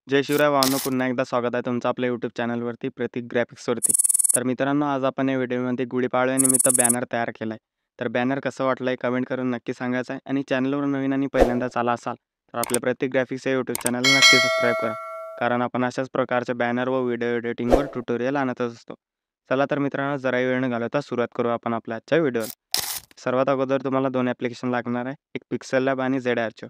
जय शिवराय भावांनो, पुन्हा एकदा स्वागत आहे तुमचं आपल्या यूट्यूब चॅनलवरती प्रतीक ग्राफिक्सवरती. तर मित्रांनो, आज आपण या व्हिडिओमध्ये गुढीपाडव्यानिमित्त बॅनर तयार केला आहे. तर बॅनर कसं वाटलं आहे कमेंट करून नक्की सांगायचं आहे आणि चॅनलवर नवीन आणि पहिल्यांदाच आला असाल तर आपल्या प्रतीक ग्राफिक्स या यूट्यूब चॅनलला नक्की सबस्क्राईब करा. कारण आपण अशाच प्रकारचे बॅनर व व्हिडिओ एडिटिंगवर ट्युटोरियल आणतच असतो. चला तर मित्रांनो, जराही वेळ न घालवता सुरुवात करू आपण आपल्या आजच्या व्हिडिओला. सर्वात अगोदर तुम्हाला दोन ॲप्लिकेशन लागणार आहे. एक पिक्सेल लॅब आणि झेड आर्चिव.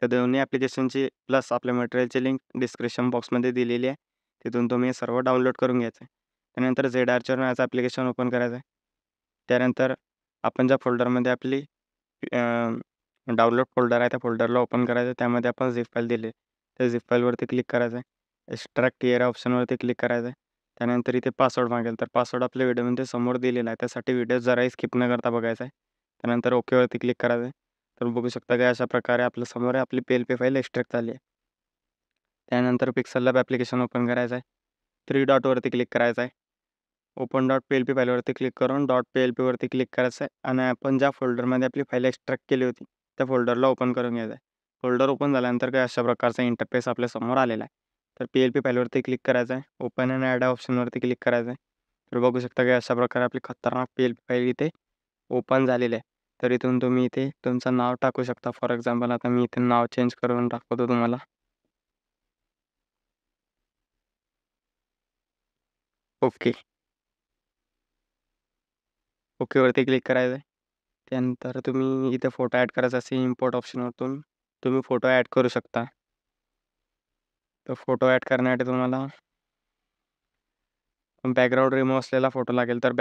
त्या दोन्ही ॲप्लिकेशनची प्लस आपल्या मटेरियलची लिंक डिस्क्रिप्शन बॉक्समध्ये दिलेली आहे. तिथून तुम्ही सर्व डाउनलोड करून घ्यायचं आहे. त्यानंतर झेड आर्चर नावाचं ॲप्लिकेशन ओपन करायचं आहे. त्यानंतर आपण ज्या फोल्डरमध्ये आपली डाउनलोड फोल्डर आहे त्या फोल्डरला ओपन करायचं आहे. त्यामध्ये आपण झिप फाईल दिली आहे. त्या झिप फाईलवरती क्लिक करायचं आहे. एक्स्ट्रॅक्ट एअर ऑप्शनवरती क्लिक करायचं आहे. त्यानंतर इथे पासवर्ड मागेल, तर पासवर्ड आपल्या व्हिडिओमध्ये समोर दिलेला आहे. त्यासाठी व्हिडिओ जराही स्किप न करता बघायचा आहे. त्यानंतर ओकेवरती क्लिक करायचं आहे. तर बघू शकता की अशा प्रकारे आपल्या समोर आहे आपली PLP फाईल एक्स्ट्रॅक्ट झाली आहे. त्यानंतर पिक्सेल लॅब ॲप्लिकेशन ओपन करायचं आहे. 3 डॉटवरती क्लिक करायचं आहे. ओपन डॉट PLP फाईलवरती क्लिक करून डॉट PLPवरती क्लिक करायचं आहे आणि आपण ज्या फोल्डरमध्ये आपली फाईल एक्स्ट्रॅक्ट केली होती त्या फोल्डरला ओपन करून घ्यायचं आहे. फोल्डर ओपन झाल्यानंतर काय अशा प्रकारचा इंटरफेस आपल्यासमोर आलेला आहे. तर PLP फाईलवरती क्लिक करायचं आहे. ओपन अँड ॲड ऑप्शनवरती क्लिक करायचं आहे. तर बघू शकता की अशा प्रकारे आपली खतरनाक PLP फाईल इथे ओपन झालेली आहे. तर इथून तुम्ही इथे तुमचं नाव टाकू शकता. फॉर एक्झाम्पल आता मी इथे नाव चेंज करून दाखवतो तुम्हाला. ओके. ओकेवरती क्लिक करायचं आहे. त्यानंतर तुम्ही इथे फोटो ॲड करायचा असेल इम्पोर्ट ऑप्शनवरतून तुम्ही फोटो ॲड करू शकता. तर फोटो ॲड करण्यासाठी तुम्हाला बॅकग्राऊंड रिमूव्ह असलेला फोटो लागेल. तर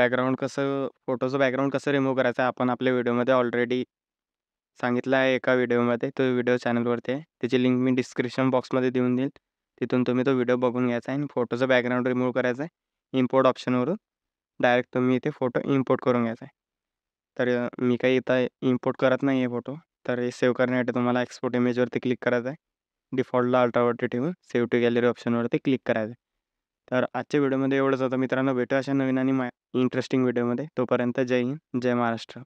फोटोचं बॅकग्राऊंड कसं रिमूव्ह करायचं आहे आपण आपल्या व्हिडिओमध्ये ऑलरेडी सांगितलं आहे एका व्हिडिओमध्ये. तो व्हिडिओ चॅनलवरती आहे. त्याची लिंक मी डिस्क्रिप्शन बॉक्समध्ये देऊन देईल. तिथून तुम्ही तो व्हिडिओ बघून घ्यायचा आहे आणि फोटोचं बॅकग्राऊंड रिमूव्ह करायचं आहे. इम्पोर्ट ऑप्शनवरून डायरेक्ट तुम्ही इथे फोटो इम्पोर्ट करून घ्यायचा आहे. तर मी काही इथं इम्पोर्ट करत नाही आहे फोटो. तर हे सेव्ह करण्यासाठी तुम्हाला एक्सपोर्ट इमेजवरती क्लिक करायचं आहे. डिफॉल्टला अल्ट्रावरती ठेवून सेव्ह टू गॅलरी ऑप्शनवरती क्लिक करायचं आहे. तर आजच्या व्हिडिओमध्ये एवढंच होतं मित्रांनो. भेटू अशा नवीन आणि इंटरेस्टिंग व्हिडिओमध्ये. तोपर्यंत जय हिंद, जय महाराष्ट्र.